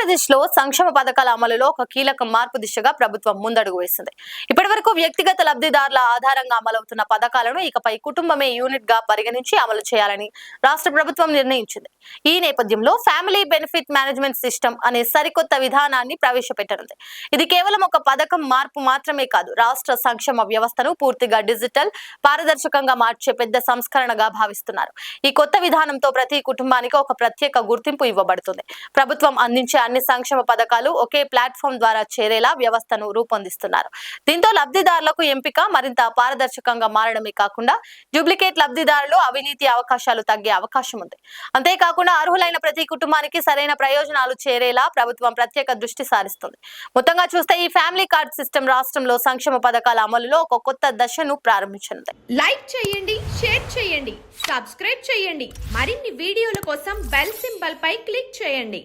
ఆంధ్రప్రదేశ్లో సంక్షేమ పథకాల అమలులో ఒక కీలక మార్పు దిశగా ప్రభుత్వం ముందడుగు వేసింది. ఇప్పటివరకు వ్యక్తిగత లబ్ధిదారుల ఆధారంగా అమలవుతున్న పథకాలను ఇకపై కుటుంబమే యూనిట్ గా పరిగణించి అమలు చేయాలని రాష్ట్ర ప్రభుత్వం నిర్ణయించింది. ఈ నేపథ్యంలో ఫ్యామిలీ బెనిఫిట్ మేనేజ్మెంట్ సిస్టమ్ అనే సరికొత్త విధానాన్ని ప్రవేశపెట్టనుంది. ఇది కేవలం ఒక పథకం మార్పు మాత్రమే కాదు, రాష్ట్ర సంక్షేమ వ్యవస్థను పూర్తిగా డిజిటల్, పారదర్శకంగా మార్చే పెద్ద సంస్కరణగా భావిస్తున్నారు. ఈ కొత్త విధానంతో ప్రతి కుటుంబానికి ఒక ప్రత్యేక గుర్తింపు ఇవ్వబడుతుంది. ప్రభుత్వం అందించే అన్ని సంక్షేమ పథకాలు ఒకే ప్లాట్ఫామ్ ద్వారా చేరేలా వ్యవస్థను రూపొందిస్తున్నారు. దీంతో లబ్ధిదారులకు ఎంపిక మరింత పారదర్శకంగా మారడమే కాకుండా డూప్లికేట్ లబ్ధిదారులు, అవినీతి అవకాశాలు తగ్గే అవకాశం ఉంది. అంతేకాకుండా అర్హులైన ప్రతి కుటుంబానికి సరైన ప్రయోజనాలు చేరేలా ప్రభుత్వం ప్రత్యేక దృష్టి సారిస్తుంది. మొత్తంగా చూస్తే ఈ ఫ్యామిలీ కార్డ్ సిస్టమ్ రాష్ట్రంలో సంక్షేమ పథకాల అమలులో ఒక కొత్త దశను ప్రారంభించింది. లైక్ చేయండి, షేర్ చేయండి, సబ్స్క్రైబ్ చేయండి. మరిన్ని వీడియోల కోసం బెల్ సింబల్ పై క్లిక్ చేయండి.